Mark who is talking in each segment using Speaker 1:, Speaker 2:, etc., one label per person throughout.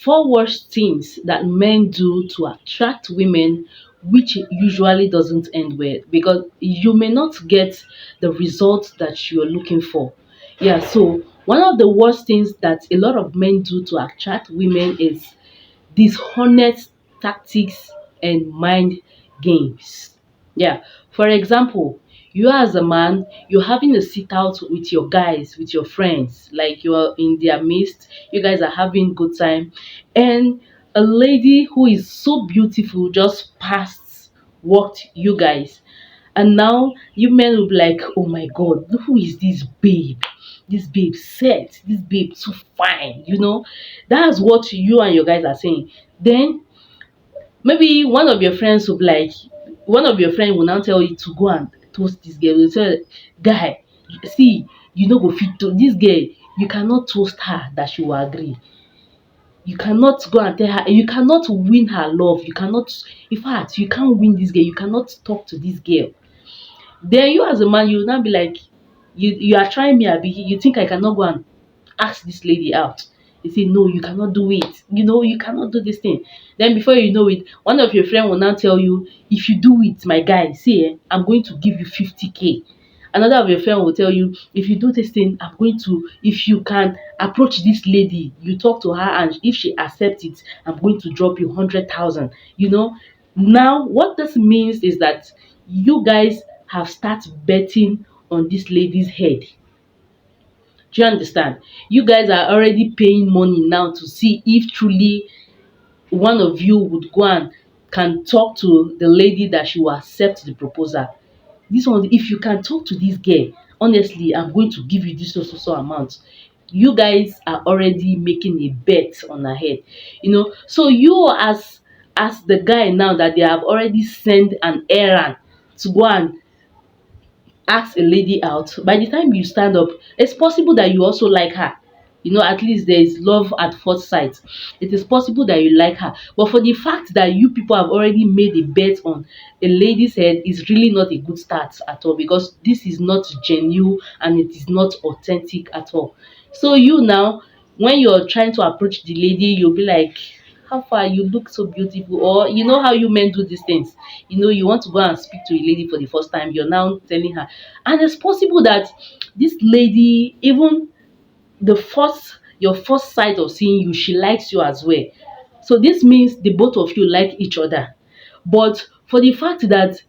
Speaker 1: Four worst things that men do to attract women, which usually doesn't end well, because you may not get the result that you're looking for. Yeah, so one of the worst things that a lot of men do to attract women is dishonest tactics and mind games. Yeah, for example, you as a man, you're having a sit out with your guys, with your friends, like you're in their midst, you guys are having good time, and a lady who is so beautiful just passed, walked you guys, and now you men will be like, oh my god, who is this babe? This babe set, this babe too fine, That's what you and your guys are saying. Then maybe one of your friends will now tell you to go and toast this girl. Will tell, guy, see, you know go fit to this girl, you cannot toast her that she will agree. You cannot go and tell her, you cannot win her love, you cannot, in fact, you can't win this girl, you cannot talk to this girl. Then you as a man, you will now be like, you are trying me, abi, you think I cannot go and ask this lady out? You say no, you cannot do it, you cannot do this thing. Then before you know it, one of your friend will now tell you, if you do it, my guy, see, I'm going to give you 50K. Another of your friend will tell you, if you do this thing, I'm going to, if you can approach this lady, you talk to her, and if she accepts it, I'm going to drop you 100,000. Now what this means is that you guys have started betting on this lady's head. Do you understand? You guys are already paying money now to see if truly one of you would go and can talk to the lady that she will accept the proposal. This one, if you can talk to this girl, honestly, I'm going to give you this so amount. You guys are already making a bet on her head. So you as the guy now that they have already sent an errand to go and ask a lady out, by the time you stand up, it's possible that you also like her. At least there is love at first sight. It is possible that you like her, but for the fact that you people have already made a bet on a lady's head is really not a good start at all, because this is not genuine and it is not authentic at all. So you now, when you're trying to approach the lady, you'll be like, how far, you look so beautiful, or you know how you men do these things. You want to go and speak to a lady for the first time, you're now telling her, and it's possible that this lady, even your first sight of seeing you, she likes you as well. So this means the both of you like each other. But for the fact that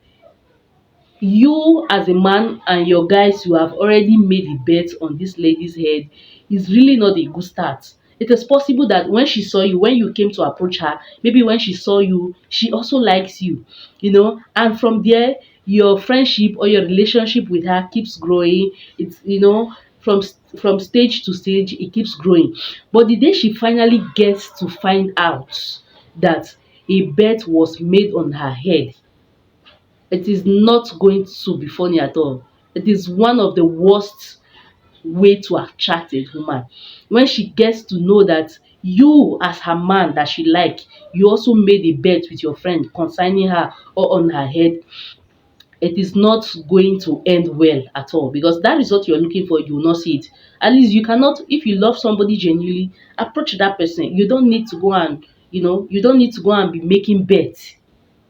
Speaker 1: you as a man and your guys, you have already made a bet on this lady's head, is really not a good start. It is possible that when she saw you, when you came to approach her, maybe when she saw you, she also likes you, and from there, your friendship or your relationship with her keeps growing. It's, from stage to stage, it keeps growing. But the day she finally gets to find out that a bet was made on her head, it is not going to be funny at all. It is one of the worst way to attract a woman. When she gets to know that you as her man that she like, you also made a bet with your friend concerning her or on her head, it is not going to end well at all, because that is what you're looking for, you will not see it. At least you cannot, if you love somebody genuinely, approach that person. You don't need to go and, be making bets,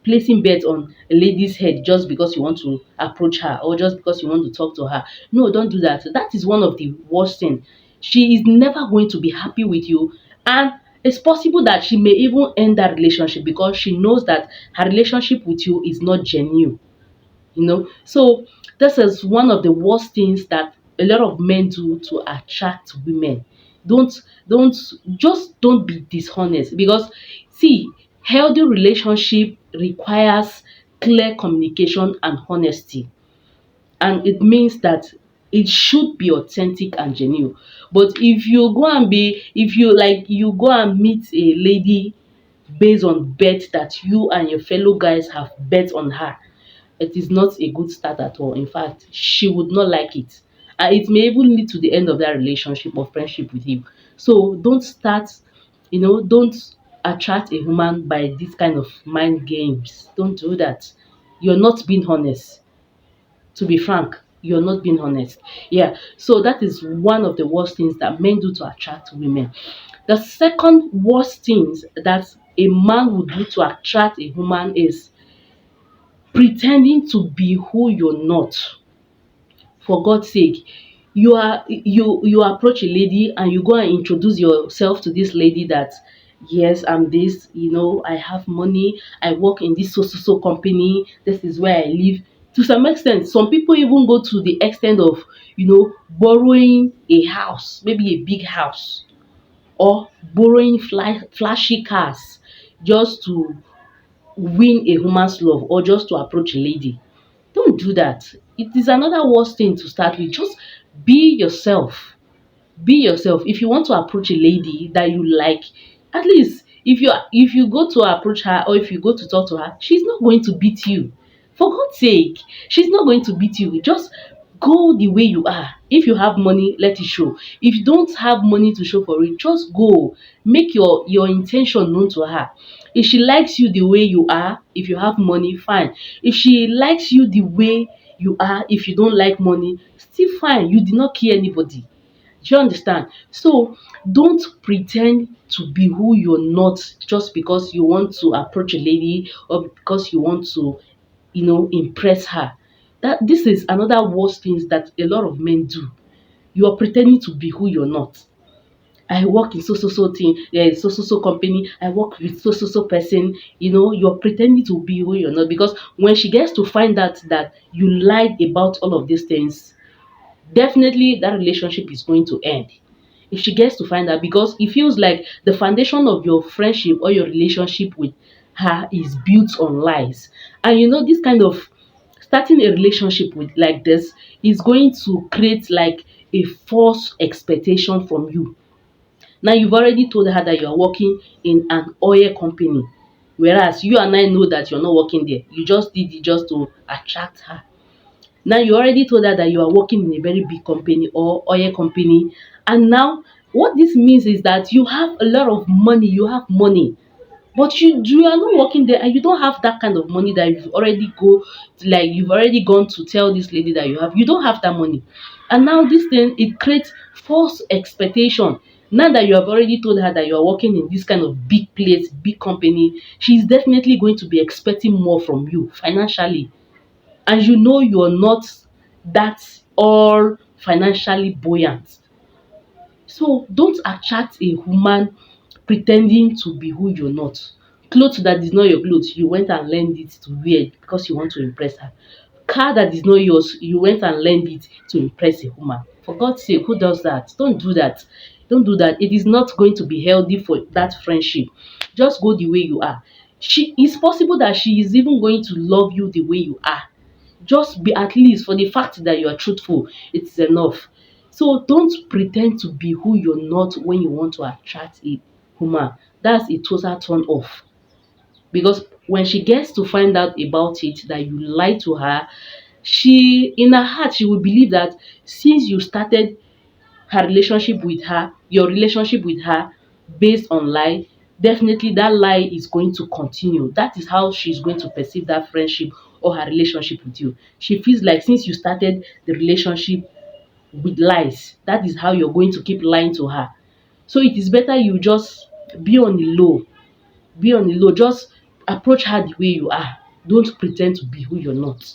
Speaker 1: placing bets on a lady's head just because you want to approach her or just because you want to talk to her. No, don't do that. That is one of the worst things. She is never going to be happy with you, and it's possible that she may even end that relationship because she knows that her relationship with you is not genuine. So this is one of the worst things that a lot of men do to attract women. don't don't be dishonest, because see, healthy relationship requires clear communication and honesty, and it means that it should be authentic and genuine. But if you go and meet a lady based on bet that you and your fellow guys have bet on her, it is not a good start at all. In fact, she would not like it. And it may even lead to the end of that relationship or friendship with you. So don't attract a woman by this kind of mind games. Don't do that. You're not being honest. To be frank, you're not being honest. Yeah. So that is one of the worst things that men do to attract women. The second worst things that a man would do to attract a woman is pretending to be who you're not. For God's sake, you approach a lady and you go and introduce yourself to this lady that, yes, I'm this, I have money, I work in this so company, this is where I live. To some extent, some people even go to the extent of, borrowing a house, maybe a big house, or borrowing flashy cars just to win a woman's love or just to approach a lady. Don't do that. It is another worst thing to start with. Just be yourself. Be yourself. If you want to approach a lady that you like, at least if you go to approach her or if you go to talk to her, she's not going to beat you. For God's sake, she's not going to beat you. Just go the way you are. If you have money, let it show. If you don't have money to show for it, just go. Make your intention known to her. If she likes you the way you are, if you have money, fine. If she likes you the way you are, if you don't like money, still fine. You did not kill anybody. Do you understand? So don't pretend to be who you're not just because you want to approach a lady or because you want to, impress her. That this is another worst things that a lot of men do. You are pretending to be who you're not. I work in so thing, so company. I work with so person. You're pretending to be who you're not because when she gets to find out that you lied about all of these things, definitely that relationship is going to end. If she gets to find out, because it feels like the foundation of your friendship or your relationship with her is built on lies. And this kind of starting a relationship with like this is going to create like a false expectation from you. Now you've already told her that you are working in an oil company, whereas you and I know that you're not working there. You just did it just to attract her. Now you already told her that you are working in a very big company or oil company, and now what this means is that you have a lot of money, you have money, but you are not working there and you don't have that kind of money that you've already gone to tell this lady that you don't have that money. And now this thing, it creates false expectation. Now that you have already told her that you are working in this kind of big place, big company, she's definitely going to be expecting more from you financially, and you're not that all financially buoyant. So don't attract a woman pretending to be who you're not. Clothes that is not your clothes, you went and learned it to wear because you want to impress her. Car that is not yours, you went and learned it to impress a woman. For God's sake, who does that? Don't do that. Don't do that. It is not going to be healthy for that friendship. Just go the way you are. It's possible that she is even going to love you the way you are. Just be, at least for the fact that you are truthful, it's enough. So don't pretend to be who you're not when you want to attract a woman. That's a total turn off. Because when she gets to find out about it that you lied to her, she in her heart she will believe that since you started your relationship with her based on lie, definitely that lie is going to continue. That is how she's going to perceive that friendship or her relationship with you. She feels like since you started the relationship with lies, that is how you're going to keep lying to her. So it is better you just be on the low. Be on the low. Just approach her the way you are. Don't pretend to be who you're not.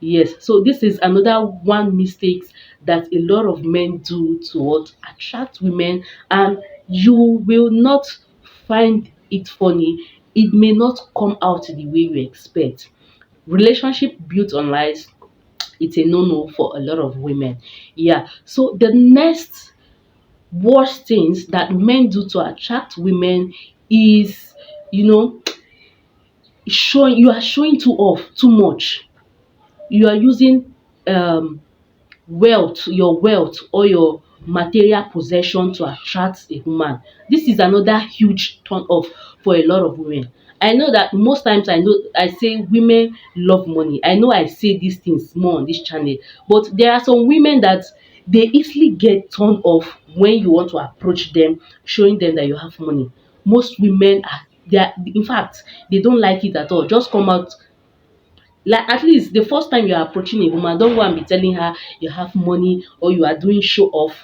Speaker 1: Yes, so this is another one mistake that a lot of men do to what attract women, and you will not find it funny. It may not come out the way you expect. Relationship built on lies, it's a no-no for a lot of women. Yeah. So the next worst things that men do to attract women is, you know, you are showing too much. You are using um your wealth or your material possession to attract a woman. This is another huge turn off for a lot of women. I know that most times I say women love money. I know I say these things more on this channel, but there are some women that they easily get turned off when you want to approach them, showing them that you have money. Most women are they are, in fact, they don't like it at all. Just come out, like, at least the first time you are approaching a woman, don't go and be telling her you have money or you are doing show off.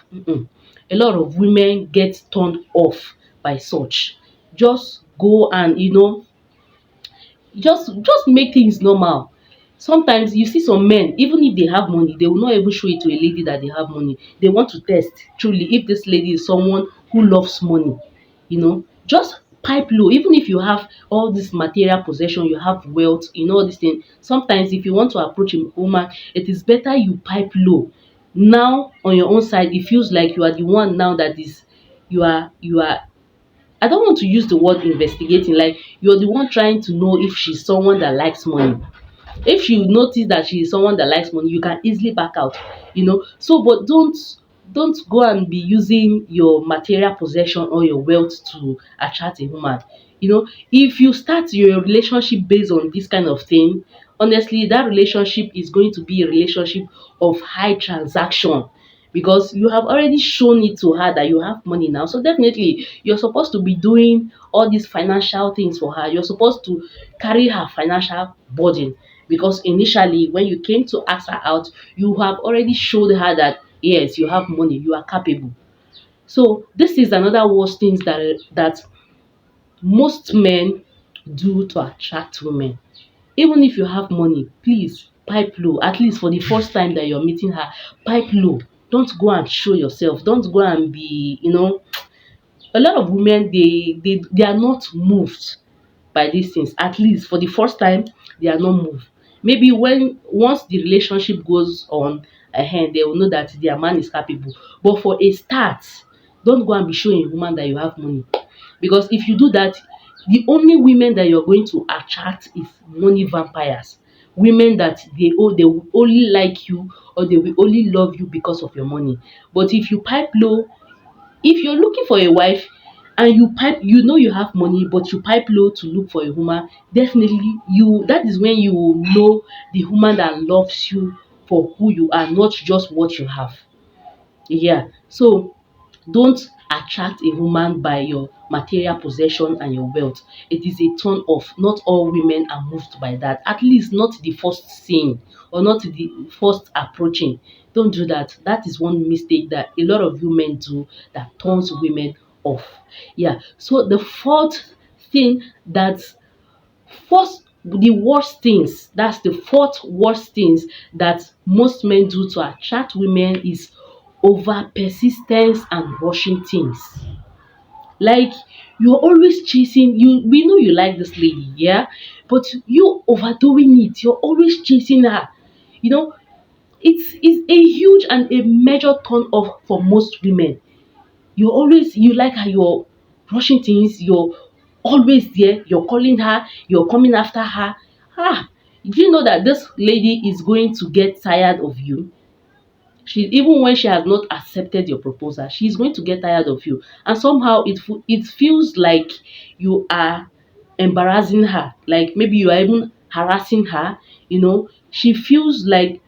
Speaker 1: A lot of women get turned off by such. Just go and just make things normal. Sometimes you see some men, even if they have money, they will not even show it to a lady that they have money. They want to test truly if this lady is someone who loves money. Just pipe low. Even if you have all this material possession, you have wealth, all these things. Sometimes if you want to approach a woman, it is better you pipe low. Now on your own side, it feels like you are the one now that is you are I don't want to use the word investigating, like you're the one trying to know if she's someone that likes money. If you notice that she is someone that likes money, you can easily back out. So but don't go and be using your material possession or your wealth to attract a woman. If you start your relationship based on this kind of thing, honestly that relationship is going to be a relationship of high transaction, because you have already shown it to her that you have money now. So definitely you're supposed to be doing all these financial things for her. You're supposed to carry her financial burden, because initially when you came to ask her out, you have already showed her that yes, you have money, you are capable. So this is another worst things that most men do to attract women. Even if you have money, please pipe low. At least for the first time that you're meeting her, pipe low. Don't go and show yourself. Don't go and be, a lot of women, they are not moved by these things. At least for the first time, they are not moved. Maybe when once the relationship goes on ahead, they will know that their man is capable. But for a start, don't go and be showing a woman that you have money. Because if you do that, the only women that you're going to attract is money vampires. Women that they will only like you, or they will only love you because of your money. But if you pipe low, if you're looking for a wife and you know you have money, but you pipe low to look for a woman, definitely that is when you will know the woman that loves you for who you are, not just what you have. Yeah. So don't attract a woman by your material possession and your wealth. It is a turn off. Not all women are moved by that. At least not the first seeing, or not the first approaching. Don't do that. That is one mistake that a lot of women do that turns women off. Yeah. So the fourth thing that first the worst things, that's the fourth worst things that most men do to attract women is over persistence and rushing things. Like, you're always chasing, we know you like this lady, yeah, but you overdoing it. You're always chasing her. you know it's a huge and a major turn off for most women. You like how you're rushing things, you're always there, you're calling her, you're coming after her. Do you know that this lady is going to get tired of you? Even when she has not accepted your proposal, she's going to get tired of you, and somehow it feels like you are embarrassing her, like maybe you are even harassing her. She feels like,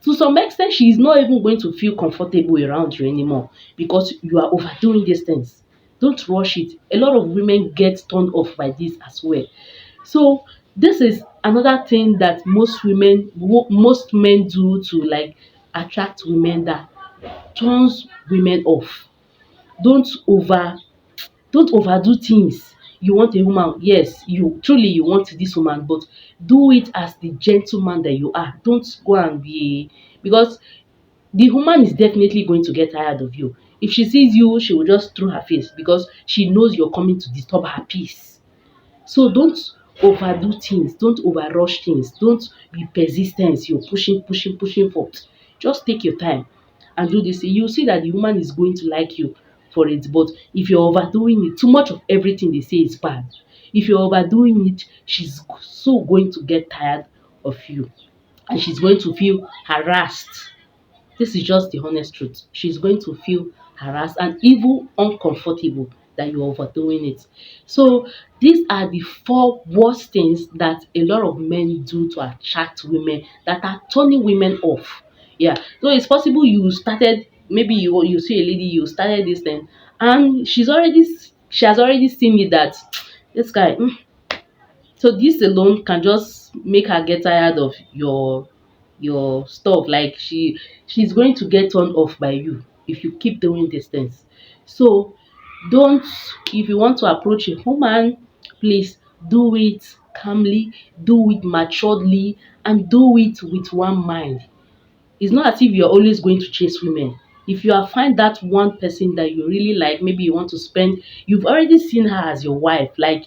Speaker 1: to some extent, she is not even going to feel comfortable around you anymore, because you are overdoing these things. Don't rush it. A lot of women get turned off by this as well. So this is another thing that most men do to like attract women, that turns women off. Don't over don't overdo things. You want a woman, yes, you want this woman, but do it as the gentleman that you are. Don't go and be, because the woman is definitely going to get tired of you. If she sees you, she will just throw her face, because she knows you're coming to disturb her peace. So don't overdo things, don't over rush things, don't be persistent. You're pushing for. Just take your time and do this. You see that the woman is going to like you for it. But if you're overdoing it, too much of everything they say is bad. If you're overdoing it, she's so going to get tired of you, and she's going to feel harassed. This is just the honest truth. She's going to feel harassed and even uncomfortable that you're overdoing it. So these are the four worst things that a lot of men do to attract women, that are turning women off. Yeah. So it's possible you started, maybe you see a lady, you started this thing, and she has already seen it that this guy. So this alone can just make her get tired of your stuff. Like, she's going to get turned off by you if you keep doing these things. So Don't, if you want to approach a woman, please do it calmly, do it maturely, and do it with one mind. It's not as if you're always going to chase women. If you are find that one person that you really like, maybe you want to spend, you've already seen her as your wife. Like,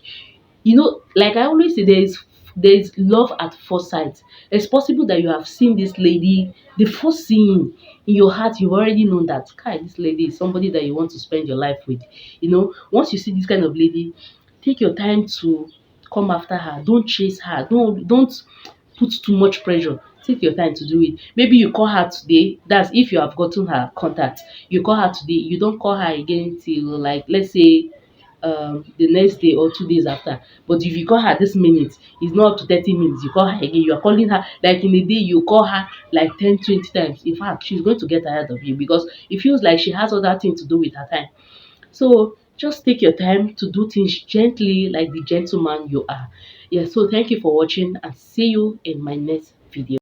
Speaker 1: like I always say, there is love at first sight. It's possible that you have seen this lady, the first seeing in your heart, you've already known that Kai, this lady is somebody that you want to spend your life with. Once you see this kind of lady, take your time to come after her. Don't chase her. Don't put too much pressure. Take your time to do it. Maybe you call her today. That's if you have gotten her contact. You call her today. You don't call her again till, like, let's say the next day or 2 days after. But if you call her this minute, it's not up to 30 minutes. You call her again. You are calling her like in a day. You call her like 10, 20 times. In fact, she's going to get tired of you because it feels like she has other things to do with her time. So just take your time to do things gently, like the gentleman you are. Yeah, so thank you for watching and see you in my next video.